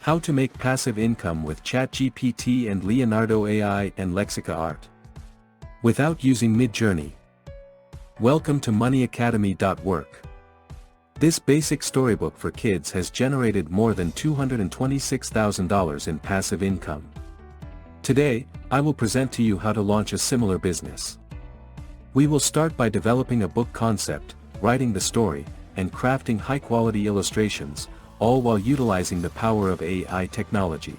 How to make passive income with ChatGPT and Leonardo AI and Lexica art. Without using MidJourney. Welcome to moneyacademy.work. This basic storybook for kids has generated more than $226,000 in passive income. Today, I will present to you how to launch a similar business. We will start by developing a book concept, writing the story, and crafting high-quality illustrations, all while utilizing the power of AI technology.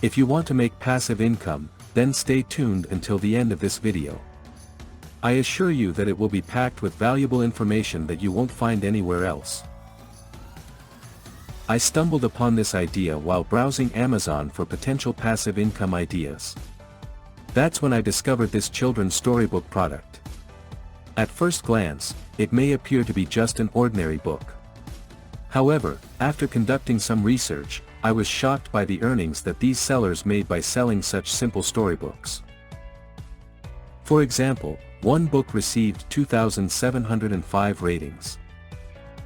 If you want to make passive income, then stay tuned until the end of this video. I assure you that it will be packed with valuable information that you won't find anywhere else. I stumbled upon this idea while browsing Amazon for potential passive income ideas. That's when I discovered this children's storybook product. At first glance, it may appear to be just an ordinary book. However, after conducting some research, I was shocked by the earnings that these sellers made by selling such simple storybooks. For example, one book received 2,705 ratings.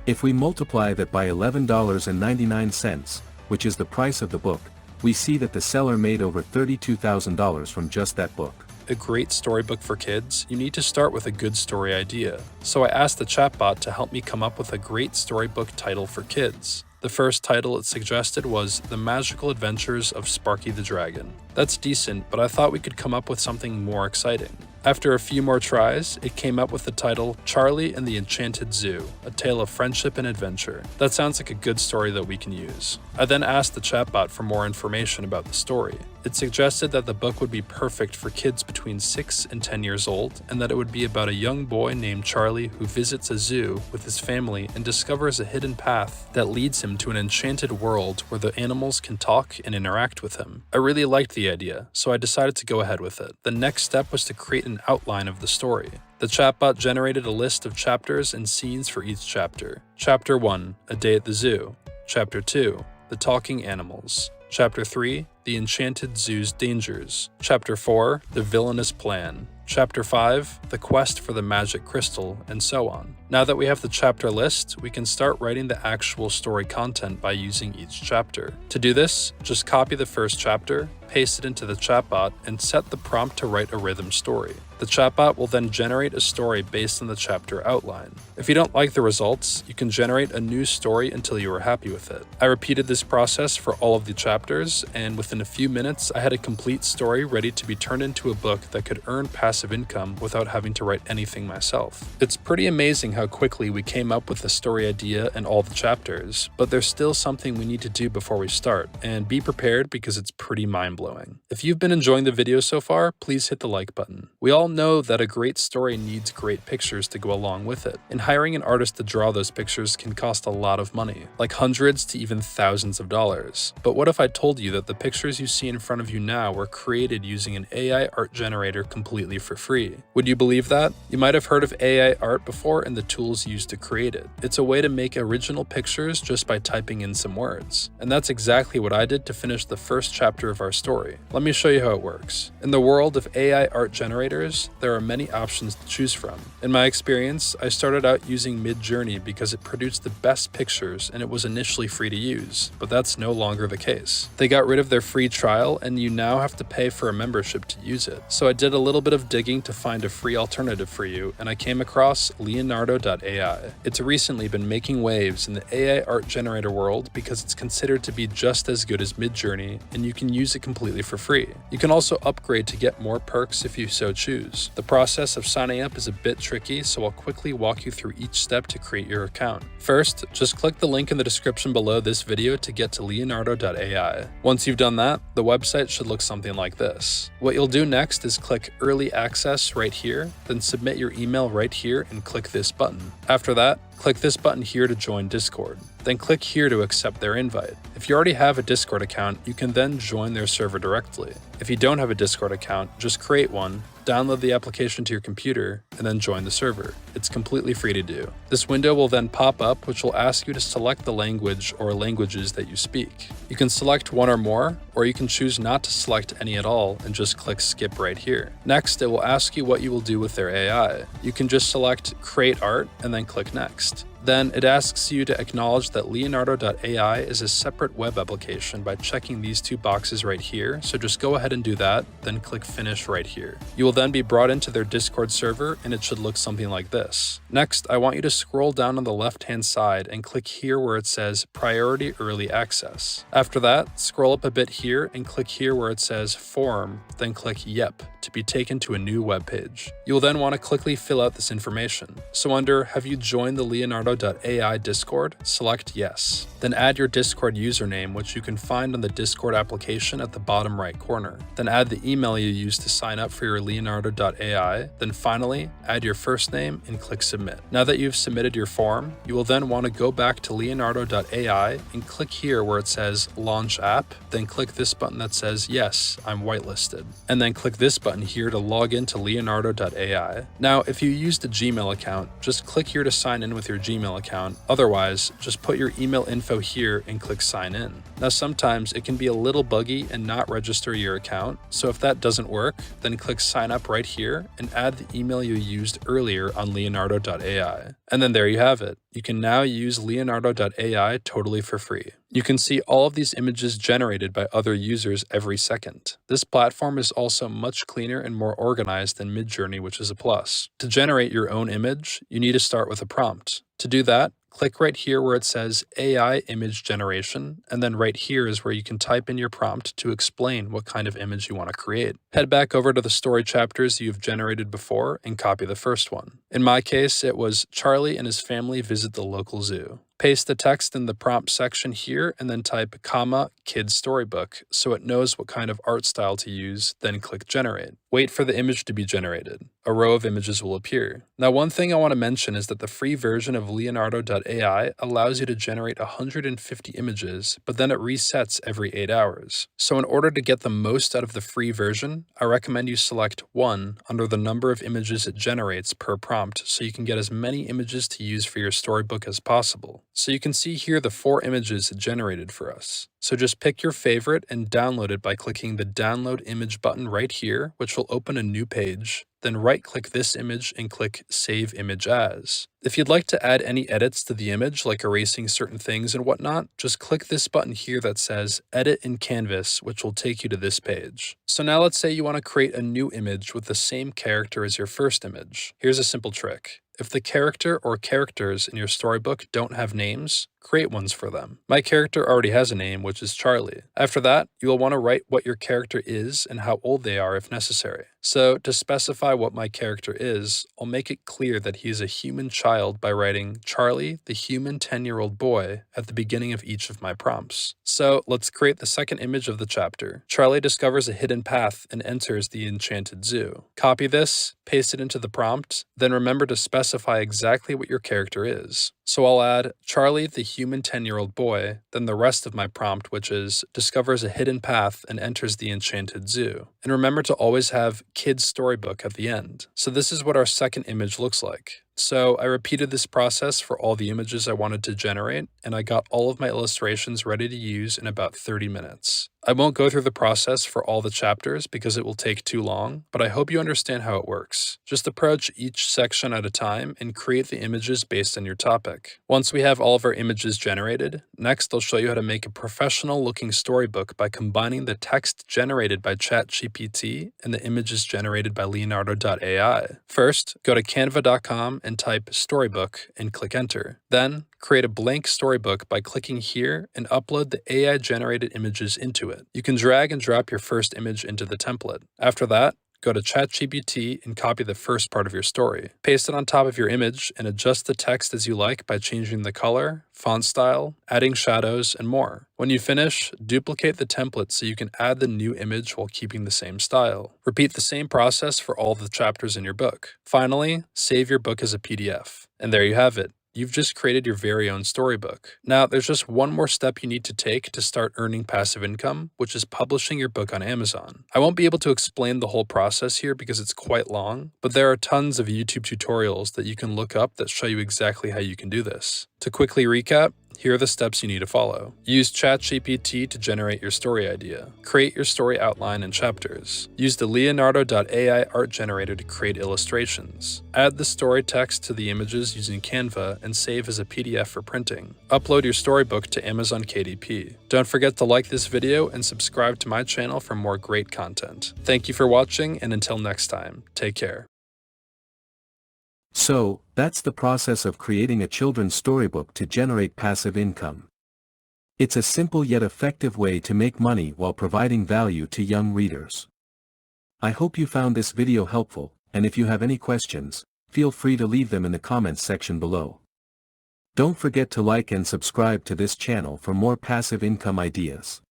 If we multiply that by $11.99, which is the price of the book, we see that the seller made over $32,000 from just that book. A great storybook for kids, you need to start with a good story idea. So I asked the chatbot to help me come up with a great storybook title for kids. The first title it suggested was The Magical Adventures of Sparky the Dragon. That's decent, but I thought we could come up with something more exciting. After a few more tries, it came up with the title Charlie and the Enchanted Zoo, a tale of friendship and adventure. That sounds like a good story that we can use. I then asked the chatbot for more information about the story. It suggested that the book would be perfect for kids between 6 and 10 years old, and that it would be about a young boy named Charlie who visits a zoo with his family and discovers a hidden path that leads him to an enchanted world where the animals can talk and interact with him. I really liked the idea, so I decided to go ahead with it. The next step was to create an outline of the story. The chatbot generated a list of chapters and scenes for each chapter. Chapter 1, A Day at the Zoo. Chapter 2, The Talking Animals. Chapter 3, The Enchanted Zoo's Dangers. Chapter 4, The Villainous Plan. Chapter 5, The Quest for the Magic Crystal, and so on. Now that we have the chapter list, we can start writing the actual story content by using each chapter. To do this, just copy the first chapter, paste it into the chatbot, and set the prompt to write a rhythm story. The chatbot will then generate a story based on the chapter outline. If you don't like the results, you can generate a new story until you are happy with it. I repeated this process for all of the chapters, and within a few minutes, I had a complete story ready to be turned into a book that could earn passive income without having to write anything myself. It's pretty amazing how quickly we came up with the story idea and all the chapters, but there's still something we need to do before we start, and be prepared because it's pretty mind-blowing. If you've been enjoying the video so far, please hit the like button. We all know that a great story needs great pictures to go along with it, and hiring an artist to draw those pictures can cost a lot of money, like hundreds to even thousands of dollars. But what if I told you that the pictures you see in front of you now were created using an AI art generator completely for free? Would you believe that? You might have heard of AI art before and the tools used to create it. It's a way to make original pictures just by typing in some words. And that's exactly what I did to finish the first chapter of our story. Let me show you how it works. In the world of AI art generators, there are many options to choose from. In my experience, I started out using MidJourney because it produced the best pictures and it was initially free to use, but that's no longer the case. They got rid of their free trial and you now have to pay for a membership to use it. So I did a little bit of digging to find a free alternative for you, and I came across Leonardo.ai. It's recently been making waves in the AI art generator world because it's considered to be just as good as MidJourney, and you can use it completely for free. You can also upgrade to get more perks if you so choose. The process of signing up is a bit tricky, so I'll quickly walk you through each step to create your account. First, just click the link in the description below this video to get to Leonardo.ai. Once you've done that, the website should look something like this. What you'll do next is click Early Access right here, then submit your email right here and click this button. After that, click this button here to join Discord. Then click here to accept their invite. If you already have a Discord account, you can then join their server directly. If you don't have a Discord account, just create one, download the application to your computer, and then join the server. It's completely free to do. This window will then pop up, which will ask you to select the language or languages that you speak. You can select one or more, or you can choose not to select any at all and just click skip right here. Next, it will ask you what you will do with their AI. You can just select create art and then click next. Then it asks you to acknowledge that Leonardo.ai is a separate web application by checking these two boxes right here, so just go ahead and do that, then click Finish right here. You will then be brought into their Discord server, and it should look something like this. Next, I want you to scroll down on the left-hand side and click here where it says Priority Early Access. After that, scroll up a bit here and click here where it says Form, then click Yep to be taken to a new web page. You will then want to quickly fill out this information. So under Have you joined the Leonardo.ai Discord? Select Yes. Then add your Discord username, which you can find on the Discord application at the bottom right corner. Then add the email you used to sign up for your Leonardo.ai. Then finally, add your first name and click Submit. Now that you've submitted your form, you will then want to go back to Leonardo.ai and click here where it says Launch App. Then click this button that says Yes, I'm whitelisted. And then click this button here to log into Leonardo.ai. Now, if you used a Gmail account, just click here to sign in with your Gmail account. Otherwise, just put your email info here and click Sign In. Now, sometimes it can be a little buggy and not register your account, so if that doesn't work, then click Sign Up right here and add the email you used earlier on Leonardo.ai. And then there you have it. You can now use Leonardo.ai totally for free. You can see all of these images generated by other users every second. This platform is also much cleaner and more organized than MidJourney, which is a plus. To generate your own image, you need to start with a prompt. To do that, click right here where it says AI Image Generation, and then right here is where you can type in your prompt to explain what kind of image you want to create. Head back over to the story chapters you've generated before and copy the first one. In my case, it was Charlie and his family visit the local zoo. Paste the text in the prompt section here and then type kids storybook so it knows what kind of art style to use, then click generate. Wait for the image to be generated. A row of images will appear. Now, one thing I want to mention is that the free version of Leonardo.ai allows you to generate 150 images, but then it resets every 8 hours. So in order to get the most out of the free version, I recommend you select 1 under the number of images it generates per prompt so you can get as many images to use for your storybook as possible. So you can see here the 4 images it generated for us. So just pick your favorite and download it by clicking the Download Image button right here, which will open a new page. Then right-click this image and click Save Image As. If you'd like to add any edits to the image, like erasing certain things and whatnot, just click this button here that says Edit in Canvas, which will take you to this page. So now let's say you want to create a new image with the same character as your first image. Here's a simple trick. If the character or characters in your storybook don't have names, create ones for them. My character already has a name, which is Charlie. After that, you will want to write what your character is and how old they are if necessary. So to specify what my character is, I'll make it clear that he is a human child by writing Charlie, the human 10-year-old boy, at the beginning of each of my prompts. So let's create the second image of the chapter. Charlie discovers a hidden path and enters the enchanted zoo. Copy this, paste it into the prompt, then remember to specify exactly what your character is. So I'll add Charlie, the human 10-year-old boy, then the rest of my prompt, which is discovers a hidden path and enters the enchanted zoo. And remember to always have kids storybook at the end. So this is what our second image looks like. So I repeated this process for all the images I wanted to generate, and I got all of my illustrations ready to use in about 30 minutes. I won't go through the process for all the chapters because it will take too long, but I hope you understand how it works. Just approach each section at a time and create the images based on your topic. Once we have all of our images generated, next I'll show you how to make a professional-looking storybook by combining the text generated by ChatGPT and the images generated by Leonardo.ai. First, go to canva.com and type storybook and click enter. Then, create a blank storybook by clicking here and upload the AI-generated images into it. You can drag and drop your first image into the template. After that, go to ChatGPT and copy the first part of your story. Paste it on top of your image and adjust the text as you like by changing the color, font style, adding shadows, and more. When you finish, duplicate the template so you can add the new image while keeping the same style. Repeat the same process for all the chapters in your book. Finally, save your book as a PDF. And there you have it. You've just created your very own storybook. Now, there's just one more step you need to take to start earning passive income, which is publishing your book on Amazon. I won't be able to explain the whole process here because it's quite long, but there are tons of YouTube tutorials that you can look up that show you exactly how you can do this. To quickly recap, Here are the steps you need to follow. Use ChatGPT to generate your story idea. Create your story outline and chapters. Use the Leonardo.ai art generator to create illustrations. Add the story text to the images using Canva and save as a PDF for printing. Upload your storybook to Amazon KDP. Don't forget to like this video and subscribe to my channel for more great content. Thank you for watching, and until next time, take care. So, that's the process of creating a children's storybook to generate passive income. It's a simple yet effective way to make money while providing value to young readers. I hope you found this video helpful, and if you have any questions, feel free to leave them in the comments section below. Don't forget to like and subscribe to this channel for more passive income ideas.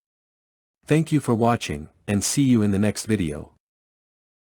Thank you for watching, and see you in the next video.